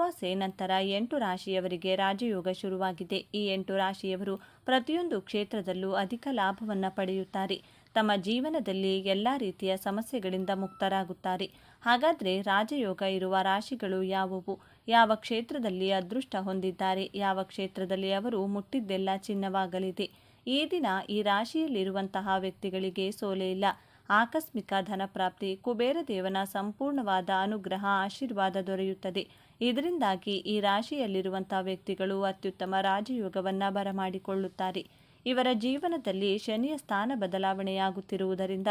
ಅಮಾವಾಸ್ಯೆ ನಂತರ 8 ರಾಶಿಯವರಿಗೆ ರಾಜಯೋಗ ಶುರುವಾಗಿದೆ. ಈ 8 ರಾಶಿಯವರು ಪ್ರತಿಯೊಂದು ಕ್ಷೇತ್ರದಲ್ಲೂ ಅಧಿಕ ಲಾಭವನ್ನು ಪಡೆಯುತ್ತಾರೆ. ತಮ್ಮ ಜೀವನದಲ್ಲಿ ಎಲ್ಲ ರೀತಿಯ ಸಮಸ್ಯೆಗಳಿಂದ ಮುಕ್ತರಾಗುತ್ತಾರೆ. ಹಾಗಾದರೆ ರಾಜಯೋಗ ಇರುವ ರಾಶಿಗಳು ಯಾವುವು? ಯಾವ ಕ್ಷೇತ್ರದಲ್ಲಿ ಅದೃಷ್ಟ ಹೊಂದಿದ್ದಾರೆ? ಯಾವ ಕ್ಷೇತ್ರದಲ್ಲಿ ಅವರು ಮುಟ್ಟಿದ್ದೆಲ್ಲ ಚಿನ್ನವಾಗಲಿದೆ? ಈ ದಿನ ಈ ರಾಶಿಯಲ್ಲಿರುವಂತಹ ವ್ಯಕ್ತಿಗಳಿಗೆ ಸೋಲೆ ಇಲ್ಲ. ಆಕಸ್ಮಿಕ ಧನಪ್ರಾಪ್ತಿ, ಕುಬೇರ ದೇವನ ಸಂಪೂರ್ಣವಾದ ಅನುಗ್ರಹ ಆಶೀರ್ವಾದ ದೊರೆಯುತ್ತದೆ. ಇದರಿಂದಾಗಿ ಈ ರಾಶಿಯಲ್ಲಿರುವಂತಹ ವ್ಯಕ್ತಿಗಳು ಅತ್ಯುತ್ತಮ ರಾಜಯೋಗವನ್ನು ಬರಮಾಡಿಕೊಳ್ಳುತ್ತಾರೆ. ಇವರ ಜೀವನದಲ್ಲಿ ಶನಿಯ ಸ್ಥಾನ ಬದಲಾವಣೆಯಾಗುತ್ತಿರುವುದರಿಂದ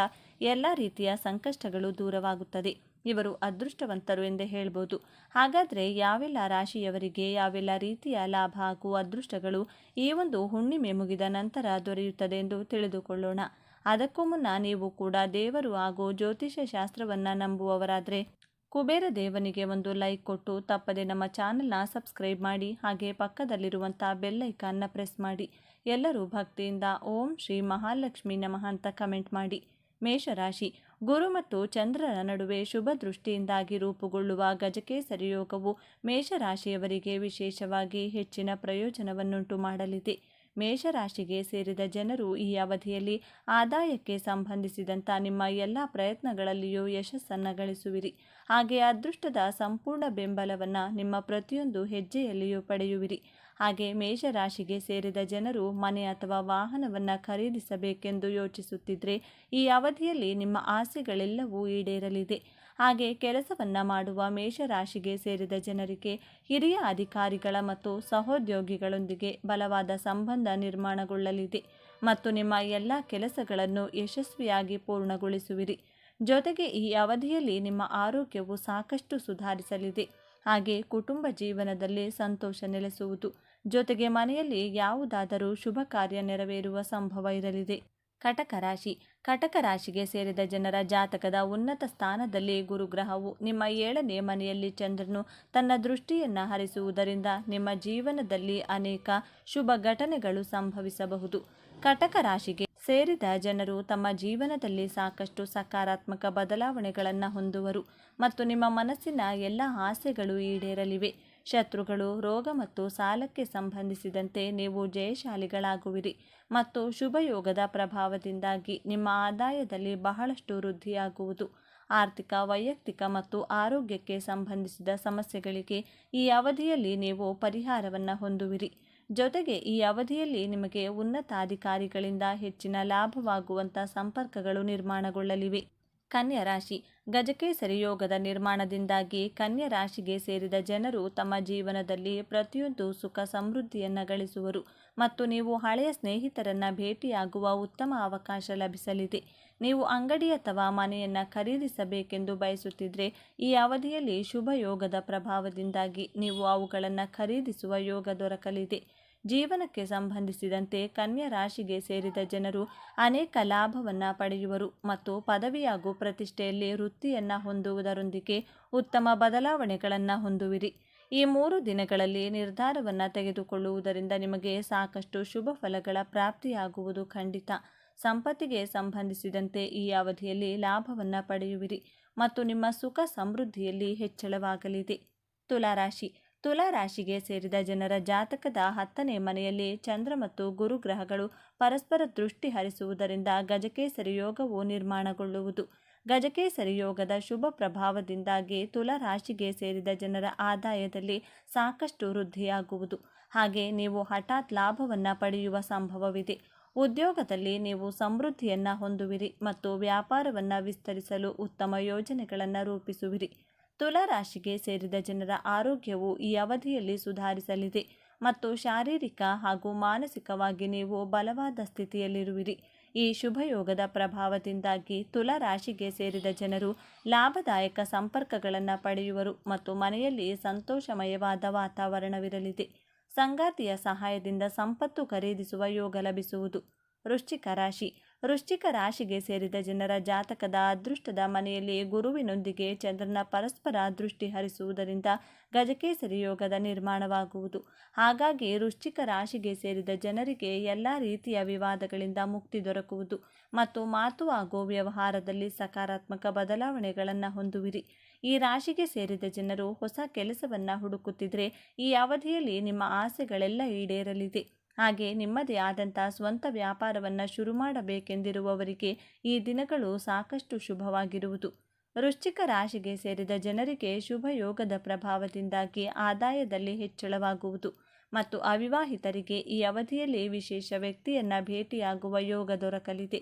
ಎಲ್ಲ ರೀತಿಯ ಸಂಕಷ್ಟಗಳು ದೂರವಾಗುತ್ತದೆ. ಇವರು ಅದೃಷ್ಟವಂತರು ಎಂದೇ ಹೇಳ್ಬೋದು. ಹಾಗಾದರೆ ಯಾವೆಲ್ಲ ರಾಶಿಯವರಿಗೆ ಯಾವೆಲ್ಲ ರೀತಿಯ ಲಾಭ ಹಾಗೂ ಅದೃಷ್ಟಗಳು ಈ ಒಂದು ಹುಣ್ಣಿಮೆ ಮುಗಿದ ನಂತರ ದೊರೆಯುತ್ತದೆ ಎಂದು ತಿಳಿದುಕೊಳ್ಳೋಣ. ಅದಕ್ಕೂ ಮುನ್ನ ನೀವು ಕೂಡ ದೇವರು ಹಾಗೂ ಜ್ಯೋತಿಷ್ಯ ಶಾಸ್ತ್ರವನ್ನು ನಂಬುವವರಾದರೆ ಕುಬೇರ ದೇವನಿಗೆ ಒಂದು ಲೈಕ್ ಕೊಟ್ಟು ತಪ್ಪದೆ ನಮ್ಮ ಚಾನಲ್ನ ಸಬ್ಸ್ಕ್ರೈಬ್ ಮಾಡಿ. ಹಾಗೆ ಪಕ್ಕದಲ್ಲಿರುವಂಥ ಬೆಲ್ ಐಕಾನ್ನ ಪ್ರೆಸ್ ಮಾಡಿ. ಎಲ್ಲರೂ ಭಕ್ತಿಯಿಂದ ಓಂ ಶ್ರೀ ಮಹಾಲಕ್ಷ್ಮಿ ನಮಃ ಅಂತ ಕಮೆಂಟ್ ಮಾಡಿ. ಮೇಷರಾಶಿ. ಗುರು ಮತ್ತು ಚಂದ್ರರ ನಡುವೆ ಶುಭ ದೃಷ್ಟಿಯಿಂದಾಗಿ ರೂಪುಗೊಳ್ಳುವ ಗಜಕೇಸರಿ ಯೋಗವು ಮೇಷರಾಶಿಯವರಿಗೆ ವಿಶೇಷವಾಗಿ ಹೆಚ್ಚಿನ ಪ್ರಯೋಜನವನ್ನುಂಟು ಮಾಡಲಿದೆ. ಮೇಷರಾಶಿಗೆ ಸೇರಿದ ಜನರು ಈ ಅವಧಿಯಲ್ಲಿ ಆದಾಯಕ್ಕೆ ಸಂಬಂಧಿಸಿದಂಥ ನಿಮ್ಮ ಎಲ್ಲ ಪ್ರಯತ್ನಗಳಲ್ಲಿಯೂ ಯಶಸ್ಸನ್ನು ಗಳಿಸುವಿರಿ. ಹಾಗೆ ಅದೃಷ್ಟದ ಸಂಪೂರ್ಣ ಬೆಂಬಲವನ್ನು ನಿಮ್ಮ ಪ್ರತಿಯೊಂದು ಹೆಜ್ಜೆಯಲ್ಲಿಯೂ ಪಡೆಯುವಿರಿ. ಹಾಗೆ ಮೇಷರಾಶಿಗೆ ಸೇರಿದ ಜನರು ಮನೆ ಅಥವಾ ವಾಹನವನ್ನು ಖರೀದಿಸಬೇಕೆಂದು ಯೋಚಿಸುತ್ತಿದ್ದರೆ ಈ ಅವಧಿಯಲ್ಲಿ ನಿಮ್ಮ ಆಸೆಗಳೆಲ್ಲವೂ ಈಡೇರಲಿದೆ. ಹಾಗೆ ಕೆಲಸವನ್ನು ಮಾಡುವ ಮೇಷರಾಶಿಗೆ ಸೇರಿದ ಜನರಿಗೆ ಹಿರಿಯ ಅಧಿಕಾರಿಗಳ ಮತ್ತು ಸಹೋದ್ಯೋಗಿಗಳೊಂದಿಗೆ ಬಲವಾದ ಸಂಬಂಧ ನಿರ್ಮಾಣಗೊಳ್ಳಲಿದೆ ಮತ್ತು ನಿಮ್ಮ ಎಲ್ಲ ಕೆಲಸಗಳನ್ನು ಯಶಸ್ವಿಯಾಗಿ ಪೂರ್ಣಗೊಳಿಸುವಿರಿ. ಜೊತೆಗೆ ಈ ಅವಧಿಯಲ್ಲಿ ನಿಮ್ಮ ಆರೋಗ್ಯವು ಸಾಕಷ್ಟು ಸುಧಾರಿಸಲಿದೆ. ಹಾಗೆ ಕುಟುಂಬ ಜೀವನದಲ್ಲಿ ಸಂತೋಷ ನೆಲೆಸುವುದು. ಜೊತೆಗೆ ಮನೆಯಲ್ಲಿ ಯಾವುದಾದರೂ ಶುಭ ಕಾರ್ಯ ನೆರವೇರುವ ಸಂಭವ ಇರಲಿದೆ. ಕಟಕ ರಾಶಿ. ಕಟಕ ರಾಶಿಗೆ ಸೇರಿದ ಜನರ ಜಾತಕದ ಉನ್ನತ ಸ್ಥಾನದಲ್ಲಿ ಗುರುಗ್ರಹವು ನಿಮ್ಮ 7ನೇ ಮನೆಯಲ್ಲಿ ಚಂದ್ರನು ತನ್ನ ದೃಷ್ಟಿಯನ್ನು ಹರಿಸುವುದರಿಂದ ನಿಮ್ಮ ಜೀವನದಲ್ಲಿ ಅನೇಕ ಶುಭ ಘಟನೆಗಳು ಸಂಭವಿಸಬಹುದು. ಕಟಕ ರಾಶಿಗೆ ಸೇರಿದ ಜನರು ತಮ್ಮ ಜೀವನದಲ್ಲಿ ಸಾಕಷ್ಟು ಸಕಾರಾತ್ಮಕ ಬದಲಾವಣೆಗಳನ್ನು ಹೊಂದುವರು ಮತ್ತು ನಿಮ್ಮ ಮನಸ್ಸಿನ ಎಲ್ಲ ಆಸೆಗಳು ಈಡೇರಲಿವೆ. ಶತ್ರುಗಳು, ರೋಗ ಮತ್ತು ಸಾಲಕ್ಕೆ ಸಂಬಂಧಿಸಿದಂತೆ ನೀವು ಜಯಶಾಲಿಗಳಾಗುವಿರಿ ಮತ್ತು ಶುಭಯೋಗದ ಪ್ರಭಾವದಿಂದಾಗಿ ನಿಮ್ಮ ಆದಾಯದಲ್ಲಿ ಬಹಳಷ್ಟು ವೃದ್ಧಿಯಾಗುವುದು. ಆರ್ಥಿಕ, ವೈಯಕ್ತಿಕ ಮತ್ತು ಆರೋಗ್ಯಕ್ಕೆ ಸಂಬಂಧಿಸಿದ ಸಮಸ್ಯೆಗಳಿಗೆ ಈ ಅವಧಿಯಲ್ಲಿ ನೀವು ಪರಿಹಾರವನ್ನು ಹೊಂದುವಿರಿ. ಜೊತೆಗೆ ಈ ಅವಧಿಯಲ್ಲಿ ನಿಮಗೆ ಉನ್ನತಾಧಿಕಾರಿಗಳಿಂದ ಹೆಚ್ಚಿನ ಲಾಭವಾಗುವಂಥ ಸಂಪರ್ಕಗಳು ನಿರ್ಮಾಣಗೊಳ್ಳಲಿವೆ. ಕನ್ಯಾ ರಾಶಿ. ಗಜಕೇಸರಿ ಯೋಗದ ನಿರ್ಮಾಣದಿಂದಾಗಿ ಕನ್ಯಾ ರಾಶಿಗೆ ಸೇರಿದ ಜನರು ತಮ್ಮ ಜೀವನದಲ್ಲಿ ಪ್ರತಿಯೊಂದು ಸುಖ ಸಮೃದ್ಧಿಯನ್ನು ಗಳಿಸುವರು ಮತ್ತು ನೀವು ಹಳೆಯ ಸ್ನೇಹಿತರನ್ನು ಭೇಟಿಯಾಗುವ ಉತ್ತಮ ಅವಕಾಶ ಲಭಿಸಲಿದೆ. ನೀವು ಅಂಗಡಿ ಅಥವಾ ಮನೆಯನ್ನು ಖರೀದಿಸಬೇಕೆಂದು ಬಯಸುತ್ತಿದ್ದರೆ ಈ ಅವಧಿಯಲ್ಲಿ ಶುಭ ಯೋಗದ ಪ್ರಭಾವದಿಂದಾಗಿ ನೀವು ಅವುಗಳನ್ನು ಖರೀದಿಸುವ ಯೋಗ ದೊರಕಲಿದೆ. ಜೀವನಕ್ಕೆ ಸಂಬಂಧಿಸಿದಂತೆ ಕನ್ಯಾ ರಾಶಿಗೆ ಸೇರಿದ ಜನರು ಅನೇಕ ಲಾಭವನ್ನು ಪಡೆಯುವರು ಮತ್ತು ಪದವಿ ಹಾಗೂ ಪ್ರತಿಷ್ಠೆಯಲ್ಲಿ ವೃತ್ತಿಯನ್ನು ಹೊಂದುವುದರೊಂದಿಗೆ ಉತ್ತಮ ಬದಲಾವಣೆಗಳನ್ನು ಹೊಂದುವಿರಿ. ಈ 3 ದಿನಗಳಲ್ಲಿ ನಿರ್ಧಾರವನ್ನು ತೆಗೆದುಕೊಳ್ಳುವುದರಿಂದ ನಿಮಗೆ ಸಾಕಷ್ಟು ಶುಭ ಫಲಗಳ ಪ್ರಾಪ್ತಿಯಾಗುವುದು ಖಂಡಿತ. ಸಂಪತ್ತಿಗೆ ಸಂಬಂಧಿಸಿದಂತೆ ಈ ಅವಧಿಯಲ್ಲಿ ಲಾಭವನ್ನು ಪಡೆಯುವಿರಿ ಮತ್ತು ನಿಮ್ಮ ಸುಖ ಸಮೃದ್ಧಿಯಲ್ಲಿ ಹೆಚ್ಚಳವಾಗಲಿದೆ. ತುಲಾರಾಶಿ. ತುಲಾರಾಶಿಗೆ ಸೇರಿದ ಜನರ ಜಾತಕದ 10ನೇ ಮನೆಯಲ್ಲಿ ಚಂದ್ರ ಮತ್ತು ಗುರುಗ್ರಹಗಳು ಪರಸ್ಪರ ದೃಷ್ಟಿ ಹರಿಸುವುದರಿಂದ ಗಜಕೇಸರಿ ಯೋಗವು ನಿರ್ಮಾಣಗೊಳ್ಳುವುದು. ಗಜಕೇಸರಿ ಯೋಗದ ಶುಭ ಪ್ರಭಾವದಿಂದಾಗಿ ತುಲಾರಾಶಿಗೆ ಸೇರಿದ ಜನರ ಆದಾಯದಲ್ಲಿ ಸಾಕಷ್ಟು ವೃದ್ಧಿಯಾಗುವುದು. ಹಾಗೆ ನೀವು ಹಠಾತ್ ಲಾಭವನ್ನು ಪಡೆಯುವ ಸಂಭವವಿದೆ. ಉದ್ಯೋಗದಲ್ಲಿ ನೀವು ಸಮೃದ್ಧಿಯನ್ನು ಹೊಂದುವಿರಿ ಮತ್ತು ವ್ಯಾಪಾರವನ್ನು ವಿಸ್ತರಿಸಲು ಉತ್ತಮ ಯೋಜನೆಗಳನ್ನು ರೂಪಿಸುವಿರಿ. ತುಲಾರಾಶಿಗೆ ಸೇರಿದ ಜನರ ಆರೋಗ್ಯವು ಈ ಅವಧಿಯಲ್ಲಿ ಸುಧಾರಿಸಲಿದೆ ಮತ್ತು ಶಾರೀರಿಕ ಹಾಗೂ ಮಾನಸಿಕವಾಗಿ ನೀವು ಬಲವಾದ ಸ್ಥಿತಿಯಲ್ಲಿರುವಿರಿ. ಈ ಶುಭಯೋಗದ ಪ್ರಭಾವದಿಂದಾಗಿ ತುಲಾರಾಶಿಗೆ ಸೇರಿದ ಜನರು ಲಾಭದಾಯಕ ಸಂಪರ್ಕಗಳನ್ನು ಪಡೆಯುವರು ಮತ್ತು ಮನೆಯಲ್ಲಿ ಸಂತೋಷಮಯವಾದ ವಾತಾವರಣವಿರಲಿದೆ. ಸಂಗಾತಿಯ ಸಹಾಯದಿಂದ ಸಂಪತ್ತು ಖರೀದಿಸುವ ಯೋಗ ಲಭಿಸುವುದು. ವೃಶ್ಚಿಕ ರಾಶಿ. ವೃಶ್ಚಿಕ ರಾಶಿಗೆ ಸೇರಿದ ಜನರ ಜಾತಕದ ಅದೃಷ್ಟದ ಮನೆಯಲ್ಲಿ ಗುರುವಿನೊಂದಿಗೆ ಚಂದ್ರನ ಪರಸ್ಪರ ದೃಷ್ಟಿ ಹರಿಸುವುದರಿಂದ ಗಜಕೇಸರಿ ಯೋಗದ ನಿರ್ಮಾಣವಾಗುವುದು. ಹಾಗಾಗಿ ವೃಶ್ಚಿಕ ರಾಶಿಗೆ ಸೇರಿದ ಜನರಿಗೆ ಎಲ್ಲ ರೀತಿಯ ವಿವಾದಗಳಿಂದ ಮುಕ್ತಿ ದೊರಕುವುದು ಮತ್ತು ಮಾತು ಹಾಗೂ ವ್ಯವಹಾರದಲ್ಲಿ ಸಕಾರಾತ್ಮಕ ಬದಲಾವಣೆಗಳನ್ನು ಹೊಂದುವಿರಿ. ಈ ರಾಶಿಗೆ ಸೇರಿದ ಜನರು ಹೊಸ ಕೆಲಸವನ್ನು ಹುಡುಕುತ್ತಿದ್ದರೆ ಈ ಅವಧಿಯಲ್ಲಿ ನಿಮ್ಮ ಆಸೆಗಳೆಲ್ಲ ಈಡೇರಲಿದೆ. ಹಾಗೆ ನಿಮ್ಮದೇ ಆದಂಥ ಸ್ವಂತ ವ್ಯಾಪಾರವನ್ನು ಶುರು ಮಾಡಬೇಕೆಂದಿರುವವರಿಗೆ ಈ ದಿನಗಳು ಸಾಕಷ್ಟು ಶುಭವಾಗಿರುವುದು. ವೃಶ್ಚಿಕ ರಾಶಿಗೆ ಸೇರಿದ ಜನರಿಗೆ ಶುಭ ಯೋಗದ ಪ್ರಭಾವದಿಂದಾಗಿ ಆದಾಯದಲ್ಲಿ ಹೆಚ್ಚಳವಾಗುವುದು ಮತ್ತು ಅವಿವಾಹಿತರಿಗೆ ಈ ಅವಧಿಯಲ್ಲಿ ವಿಶೇಷ ವ್ಯಕ್ತಿಯನ್ನು ಭೇಟಿಯಾಗುವ ಯೋಗ ದೊರಕಲಿದೆ.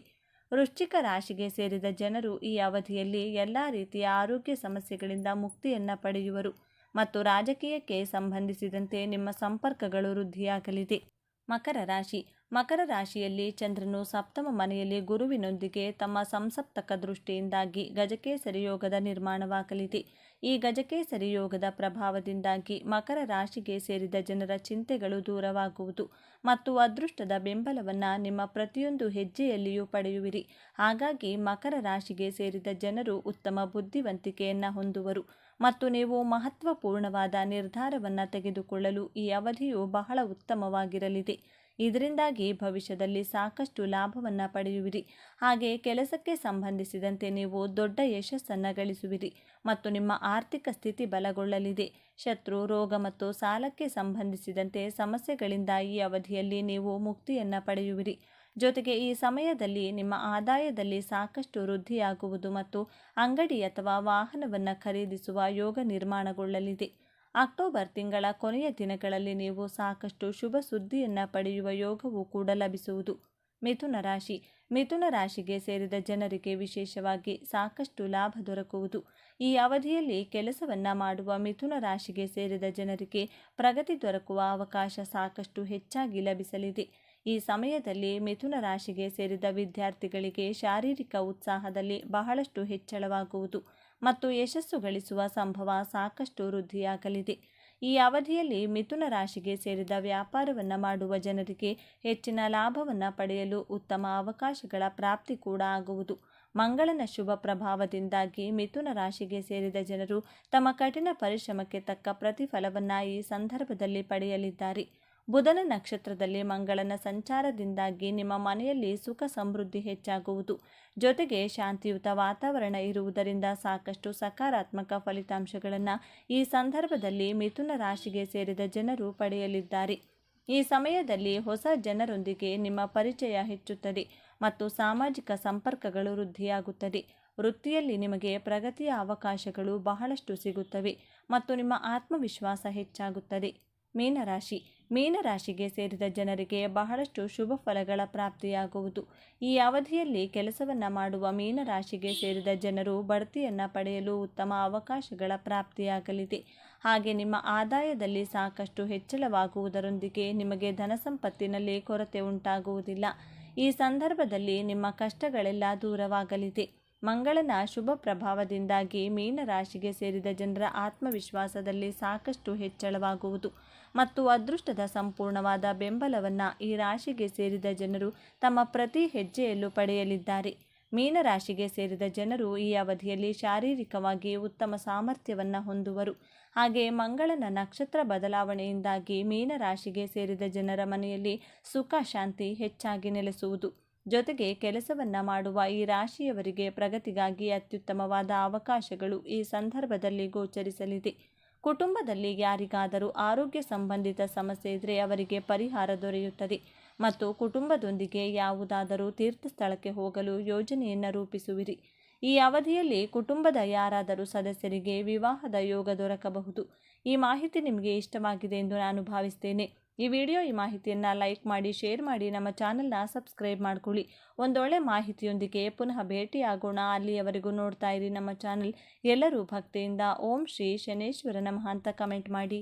ವೃಶ್ಚಿಕ ರಾಶಿಗೆ ಸೇರಿದ ಜನರು ಈ ಅವಧಿಯಲ್ಲಿ ಎಲ್ಲ ರೀತಿಯ ಆರೋಗ್ಯ ಸಮಸ್ಯೆಗಳಿಂದ ಮುಕ್ತಿಯನ್ನು ಪಡೆಯುವರು ಮತ್ತು ರಾಜಕೀಯಕ್ಕೆ ಸಂಬಂಧಿಸಿದಂತೆ ನಿಮ್ಮ ಸಂಪರ್ಕಗಳು ವೃದ್ಧಿಯಾಗಲಿದೆ. ಮಕರ ರಾಶಿಯಲ್ಲಿ ಚಂದ್ರನು ಸಪ್ತಮ ಮನೆಯಲ್ಲಿ ಗುರುವಿನೊಂದಿಗೆ ತಮ್ಮ ಸಂಸಪ್ತಕ ದೃಷ್ಟಿಯಿಂದಾಗಿ ಗಜಕೇಸರಿ ಯೋಗದ ನಿರ್ಮಾಣವಾಗಲಿದೆ. ಈ ಗಜಕೇಸರಿ ಯೋಗದ ಪ್ರಭಾವದಿಂದಾಗಿ ಮಕರ ರಾಶಿಗೆ ಸೇರಿದ ಜನರ ಚಿಂತೆಗಳು ದೂರವಾಗುವುದು ಮತ್ತು ಅದೃಷ್ಟದ ಬೆಂಬಲವನ್ನು ನಿಮ್ಮ ಪ್ರತಿಯೊಂದು ಹೆಜ್ಜೆಯಲ್ಲಿಯೂ ಪಡೆಯುವಿರಿ. ಹಾಗಾಗಿ ಮಕರ ರಾಶಿಗೆ ಸೇರಿದ ಜನರು ಉತ್ತಮ ಬುದ್ಧಿವಂತಿಕೆಯನ್ನು ಹೊಂದುವರು ಮತ್ತು ನೀವು ಮಹತ್ವಪೂರ್ಣವಾದ ನಿರ್ಧಾರವನ್ನು ತೆಗೆದುಕೊಳ್ಳಲು ಈ ಅವಧಿಯು ಬಹಳ ಉತ್ತಮವಾಗಿರಲಿದೆ. ಇದರಿಂದಾಗಿ ಭವಿಷ್ಯದಲ್ಲಿ ಸಾಕಷ್ಟು ಲಾಭವನ್ನು ಪಡೆಯುವಿರಿ. ಹಾಗೆ ಕೆಲಸಕ್ಕೆ ಸಂಬಂಧಿಸಿದಂತೆ ನೀವು ದೊಡ್ಡ ಯಶಸ್ಸನ್ನು ಗಳಿಸುವಿರಿ ಮತ್ತು ನಿಮ್ಮ ಆರ್ಥಿಕ ಸ್ಥಿತಿ ಬಲಗೊಳ್ಳಲಿದೆ. ಶತ್ರು, ರೋಗ ಮತ್ತು ಸಾಲಕ್ಕೆ ಸಂಬಂಧಿಸಿದಂತೆ ಸಮಸ್ಯೆಗಳಿಂದ ಈ ಅವಧಿಯಲ್ಲಿ ನೀವು ಮುಕ್ತಿಯನ್ನು ಪಡೆಯುವಿರಿ. ಜೊತೆಗೆ ಈ ಸಮಯದಲ್ಲಿ ನಿಮ್ಮ ಆದಾಯದಲ್ಲಿ ಸಾಕಷ್ಟು ವೃದ್ಧಿಯಾಗುವುದು ಮತ್ತು ಅಂಗಡಿ ಅಥವಾ ವಾಹನವನ್ನು ಖರೀದಿಸುವ ಯೋಗ ನಿರ್ಮಾಣಗೊಳ್ಳಲಿದೆ. ಅಕ್ಟೋಬರ್ ತಿಂಗಳ ಕೊನೆಯ ದಿನಗಳಲ್ಲಿ ನೀವು ಸಾಕಷ್ಟು ಶುಭ ಸುದ್ದಿಯನ್ನು ಪಡೆಯುವ ಯೋಗವೂ ಕೂಡ ಲಭಿಸುವುದು. ಮಿಥುನ ರಾಶಿಗೆ ಸೇರಿದ ಜನರಿಗೆ ವಿಶೇಷವಾಗಿ ಸಾಕಷ್ಟು ಲಾಭ ದೊರಕುವುದು. ಈ ಅವಧಿಯಲ್ಲಿ ಕೆಲಸವನ್ನು ಮಾಡುವ ಮಿಥುನ ರಾಶಿಗೆ ಸೇರಿದ ಜನರಿಗೆ ಪ್ರಗತಿ ದೊರಕುವ ಅವಕಾಶ ಸಾಕಷ್ಟು ಹೆಚ್ಚಾಗಿ ಲಭಿಸಲಿದೆ. ಈ ಸಮಯದಲ್ಲಿ ಮಿಥುನ ರಾಶಿಗೆ ಸೇರಿದ ವಿದ್ಯಾರ್ಥಿಗಳಿಗೆ ಶಾರೀರಿಕ ಉತ್ಸಾಹದಲ್ಲಿ ಬಹಳಷ್ಟು ಹೆಚ್ಚಳವಾಗುವುದು ಮತ್ತು ಯಶಸ್ಸು ಗಳಿಸುವ ಸಂಭವ ಸಾಕಷ್ಟು ವೃದ್ಧಿಯಾಗಲಿದೆ. ಈ ಅವಧಿಯಲ್ಲಿ ಮಿಥುನ ರಾಶಿಗೆ ಸೇರಿದ ವ್ಯಾಪಾರವನ್ನು ಮಾಡುವ ಜನರಿಗೆ ಹೆಚ್ಚಿನ ಲಾಭವನ್ನು ಪಡೆಯಲು ಉತ್ತಮ ಅವಕಾಶಗಳ ಪ್ರಾಪ್ತಿ ಕೂಡ ಆಗುವುದು. ಮಂಗಳನ ಶುಭ ಪ್ರಭಾವದಿಂದಾಗಿ ಮಿಥುನ ರಾಶಿಗೆ ಸೇರಿದ ಜನರು ತಮ್ಮ ಕಠಿಣ ಪರಿಶ್ರಮಕ್ಕೆ ತಕ್ಕ ಪ್ರತಿಫಲವನ್ನು ಈ ಸಂದರ್ಭದಲ್ಲಿ ಪಡೆಯಲಿದ್ದಾರೆ. ಬುಧನ ನಕ್ಷತ್ರದಲ್ಲಿ ಮಂಗಳನ ಸಂಚಾರದಿಂದಾಗಿ ನಿಮ್ಮ ಮನೆಯಲ್ಲಿ ಸುಖ ಸಮೃದ್ಧಿ ಹೆಚ್ಚಾಗುವುದು. ಜೊತೆಗೆ ಶಾಂತಿಯುತ ವಾತಾವರಣ ಇರುವುದರಿಂದ ಸಾಕಷ್ಟು ಸಕಾರಾತ್ಮಕ ಫಲಿತಾಂಶಗಳನ್ನು ಈ ಸಂದರ್ಭದಲ್ಲಿ ಮಿಥುನ ರಾಶಿಗೆ ಸೇರಿದ ಜನರು ಪಡೆಯಲಿದ್ದಾರೆ. ಈ ಸಮಯದಲ್ಲಿ ಹೊಸ ಜನರೊಂದಿಗೆ ನಿಮ್ಮ ಪರಿಚಯ ಹೆಚ್ಚುತ್ತದೆ ಮತ್ತು ಸಾಮಾಜಿಕ ಸಂಪರ್ಕಗಳು ವೃದ್ಧಿಯಾಗುತ್ತದೆ. ವೃತ್ತಿಯಲ್ಲಿ ನಿಮಗೆ ಪ್ರಗತಿಯ ಅವಕಾಶಗಳು ಬಹಳಷ್ಟು ಸಿಗುತ್ತವೆ ಮತ್ತು ನಿಮ್ಮ ಆತ್ಮವಿಶ್ವಾಸ ಹೆಚ್ಚಾಗುತ್ತದೆ. ಮೀನರಾಶಿಗೆ ಸೇರಿದ ಜನರಿಗೆ ಬಹಳಷ್ಟು ಶುಭ ಫಲಗಳ ಪ್ರಾಪ್ತಿಯಾಗುವುದು. ಈ ಅವಧಿಯಲ್ಲಿ ಕೆಲಸವನ್ನು ಮಾಡುವ ಮೀನರಾಶಿಗೆ ಸೇರಿದ ಜನರು ಬಡ್ತಿಯನ್ನು ಪಡೆಯಲು ಉತ್ತಮ ಅವಕಾಶಗಳ ಪ್ರಾಪ್ತಿಯಾಗಲಿದೆ. ಹಾಗೆ ನಿಮ್ಮ ಆದಾಯದಲ್ಲಿ ಸಾಕಷ್ಟು ಹೆಚ್ಚಳವಾಗುವುದರೊಂದಿಗೆ ನಿಮಗೆ ಧನಸಂಪತ್ತಿನಲ್ಲಿ ಕೊರತೆ ಉಂಟಾಗುವುದಿಲ್ಲ. ಈ ಸಂದರ್ಭದಲ್ಲಿ ನಿಮ್ಮ ಕಷ್ಟಗಳೆಲ್ಲ ದೂರವಾಗಲಿದೆ. ಮಂಗಳನ ಶುಭ ಪ್ರಭಾವದಿಂದಾಗಿ ಮೀನರಾಶಿಗೆ ಸೇರಿದ ಜನರ ಆತ್ಮವಿಶ್ವಾಸದಲ್ಲಿ ಸಾಕಷ್ಟು ಹೆಚ್ಚಳವಾಗುವುದು ಮತ್ತು ಅದೃಷ್ಟದ ಸಂಪೂರ್ಣವಾದ ಬೆಂಬಲವನ್ನು ಈ ರಾಶಿಗೆ ಸೇರಿದ ಜನರು ತಮ್ಮ ಪ್ರತಿ ಹೆಜ್ಜೆಯಲ್ಲೂ ಪಡೆಯಲಿದ್ದಾರೆ. ಮೀನರಾಶಿಗೆ ಸೇರಿದ ಜನರು ಈ ಅವಧಿಯಲ್ಲಿ ಶಾರೀರಿಕವಾಗಿ ಉತ್ತಮ ಸಾಮರ್ಥ್ಯವನ್ನು ಹೊಂದುವರು. ಹಾಗೆ ಮಂಗಳನ ನಕ್ಷತ್ರ ಬದಲಾವಣೆಯಿಂದಾಗಿ ಮೀನರಾಶಿಗೆ ಸೇರಿದ ಜನರ ಮನೆಯಲ್ಲಿ ಸುಖ ಶಾಂತಿ ಹೆಚ್ಚಾಗಿ ನೆಲೆಸುವುದು. ಜೊತೆಗೆ ಕೆಲಸವನ್ನು ಮಾಡುವ ಈ ರಾಶಿಯವರಿಗೆ ಪ್ರಗತಿಗಾಗಿ ಅತ್ಯುತ್ತಮವಾದ ಅವಕಾಶಗಳು ಈ ಸಂದರ್ಭದಲ್ಲಿ ಗೋಚರಿಸಲಿದೆ. ಕುಟುಂಬದಲ್ಲಿ ಯಾರಿಗಾದರೂ ಆರೋಗ್ಯ ಸಂಬಂಧಿತ ಸಮಸ್ಯೆ ಇದ್ದರೆ ಅವರಿಗೆ ಪರಿಹಾರ ದೊರೆಯುತ್ತದೆ ಮತ್ತು ಕುಟುಂಬದೊಂದಿಗೆ ಯಾವುದಾದರೂ ತೀರ್ಥಸ್ಥಳಕ್ಕೆ ಹೋಗಲು ಯೋಜನೆಯನ್ನು ರೂಪಿಸುವಿರಿ. ಈ ಅವಧಿಯಲ್ಲಿ ಕುಟುಂಬದ ಯಾರಾದರೂ ಸದಸ್ಯರಿಗೆ ವಿವಾಹದ ಯೋಗ ದೊರಕಬಹುದು. ಈ ಮಾಹಿತಿ ನಿಮಗೆ ಇಷ್ಟವಾಗಿದೆ ಎಂದು ನಾನು ಭಾವಿಸ್ತೇನೆ. ಈ ಮಾಹಿತಿಯನ್ನು ಲೈಕ್ ಮಾಡಿ, ಶೇರ್ ಮಾಡಿ, ನಮ್ಮ ಚಾನಲ್ನ ಸಬ್ಸ್ಕ್ರೈಬ್ ಮಾಡ್ಕೊಳ್ಳಿ. ಒಂದೊಳ್ಳೆ ಮಾಹಿತಿಯೊಂದಿಗೆ ಪುನಃ ಭೇಟಿಯಾಗೋಣ. ಅಲ್ಲಿಯವರೆಗೂ ನೋಡ್ತಾ ಇರಿ ನಮ್ಮ ಚಾನಲ್. ಎಲ್ಲರೂ ಭಕ್ತಿಯಿಂದ ಓಂ ಶ್ರೀ ಶನೇಶ್ವರ ನಮಃ ಅಂತ ಕಮೆಂಟ್ ಮಾಡಿ.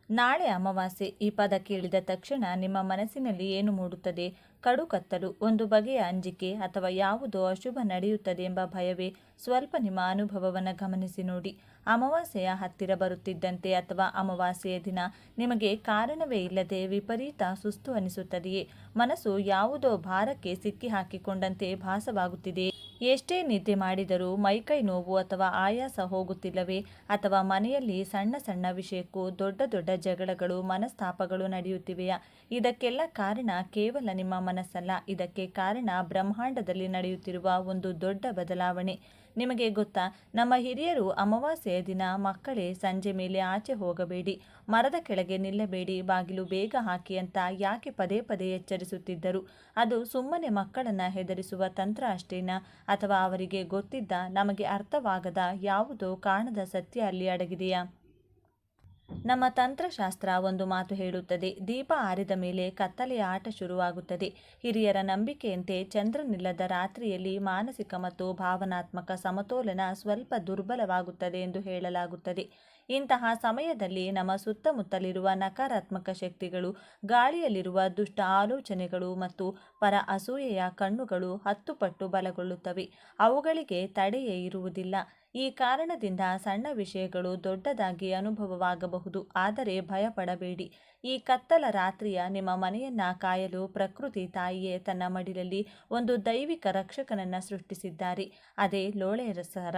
ನಾಳೆ ಅಮಾವಾಸ್ಯೆ. ಈ ಪದ ಕೇಳಿದ ತಕ್ಷಣ ನಿಮ್ಮ ಮನಸ್ಸಿನಲ್ಲಿ ಏನು ಮೂಡುತ್ತದೆ? ಕಡು ಕತ್ತಲು, ಒಂದು ಬಗೆಯ ಅಂಜಿಕೆ ಅಥವಾ ಯಾವುದೋ ಅಶುಭ ನಡೆಯುತ್ತದೆ ಎಂಬ ಭಯವೇ? ಸ್ವಲ್ಪ ನಿಮ್ಮ ಅನುಭವವನ್ನು ಗಮನಿಸಿ ನೋಡಿ. ಅಮಾವಾಸ್ಯೆಯ ಹತ್ತಿರ ಬರುತ್ತಿದ್ದಂತೆ ಅಥವಾ ಅಮಾವಾಸ್ಯೆಯ ದಿನ ನಿಮಗೆ ಕಾರಣವೇ ಇಲ್ಲದೆ ವಿಪರೀತ ಸುಸ್ತು ಅನಿಸುತ್ತದೆಯೇ? ಮನಸ್ಸು ಯಾವುದೋ ಭಾರಕ್ಕೆ ಸಿಕ್ಕಿ ಹಾಕಿಕೊಂಡಂತೆ ಭಾಸವಾಗುತ್ತಿದೆಯೇ? ಎಷ್ಟೇ ನಿದ್ದೆ ಮಾಡಿದರೂ ಮೈಕೈ ನೋವು ಅಥವಾ ಆಯಾಸ ಹೋಗುತ್ತಿಲ್ಲವೇ? ಅಥವಾ ಮನೆಯಲ್ಲಿ ಸಣ್ಣ ಸಣ್ಣ ವಿಷಯಕ್ಕೂ ದೊಡ್ಡ ದೊಡ್ಡ ಜಗಳಗಳು, ಮನಸ್ತಾಪಗಳು ನಡೆಯುತ್ತಿವೆಯಾ? ಇದಕ್ಕೆಲ್ಲ ಕಾರಣ ಕೇವಲ ನಿಮ್ಮ ಮನಸ್ಸಲ್ಲ. ಇದಕ್ಕೆ ಕಾರಣ ಬ್ರಹ್ಮಾಂಡದಲ್ಲಿ ನಡೆಯುತ್ತಿರುವ ಒಂದು ದೊಡ್ಡ ಬದಲಾವಣೆ. ನಿಮಗೆ ಗೊತ್ತಾ, ನಮ್ಮ ಹಿರಿಯರು ಅಮಾವಾಸ್ಯೆಯ ದಿನ ಮಕ್ಕಳೇ ಸಂಜೆ ಮೇಲೆ ಆಚೆ ಹೋಗಬೇಡಿ, ಮರದ ಕೆಳಗೆ ನಿಲ್ಲಬೇಡಿ, ಬಾಗಿಲು ಬೇಗ ಹಾಕಿ ಅಂತ ಯಾಕೆ ಪದೇ ಪದೇ ಎಚ್ಚರಿಸುತ್ತಿದ್ದರು? ಅದು ಸುಮ್ಮನೆ ಮಕ್ಕಳನ್ನು ಹೆದರಿಸುವ ತಂತ್ರ ಅಷ್ಟೇನಾ, ಅಥವಾ ಅವರಿಗೆ ಗೊತ್ತಿದ್ದ ನಮಗೆ ಅರ್ಥವಾಗದ ಯಾವುದೋ ಕಾಣದ ಸತ್ಯ ಅಲ್ಲಿ ಅಡಗಿದೆಯಾ? ನಮ್ಮ ತಂತ್ರಶಾಸ್ತ್ರ ಒಂದು ಮಾತು ಹೇಳುತ್ತದೆ, ದೀಪ ಆರಿದ ಮೇಲೆ ಕತ್ತಲೆಯ ಆಟ ಶುರುವಾಗುತ್ತದೆ. ಹಿರಿಯರ ನಂಬಿಕೆಯಂತೆ ಚಂದ್ರನಿಲ್ಲದ ರಾತ್ರಿಯಲ್ಲಿ ಮಾನಸಿಕ ಮತ್ತು ಭಾವನಾತ್ಮಕ ಸಮತೋಲನ ಸ್ವಲ್ಪ ದುರ್ಬಲವಾಗುತ್ತದೆ ಎಂದು ಹೇಳಲಾಗುತ್ತದೆ. ಇಂತಹ ಸಮಯದಲ್ಲಿ ನಮ್ಮ ಸುತ್ತಮುತ್ತಲಿರುವ ನಕಾರಾತ್ಮಕ ಶಕ್ತಿಗಳು, ಗಾಳಿಯಲ್ಲಿರುವ ದುಷ್ಟ ಆಲೋಚನೆಗಳು ಮತ್ತು ಪರ ಅಸೂಯೆಯ ಕಣ್ಣುಗಳು 10 ಪಟ್ಟು ಬಲಗೊಳ್ಳುತ್ತವೆ. ಅವುಗಳಿಗೆ ತಡೆಯೇ ಇರುವುದಿಲ್ಲ. ಈ ಕಾರಣದಿಂದ ಸಣ್ಣ ವಿಷಯಗಳು ದೊಡ್ಡದಾಗಿ ಅನುಭವವಾಗಬಹುದು, ಆದರೆ ಭಯಪಡಬೇಡಿ. ಈ ಕತ್ತಲ ರಾತ್ರಿಯ ನಿಮ್ಮ ಮನೆಯನ್ನ ಕಾಯಲು ಪ್ರಕೃತಿ ತಾಯಿಯೇ ತನ್ನ ಮಡಿಲಲ್ಲಿ ಒಂದು ದೈವಿಕ ರಕ್ಷಕನನ್ನ ಸೃಷ್ಟಿಸಿದ್ದಾರೆ. ಅದೇ ಲೋಳೆ ಸರ,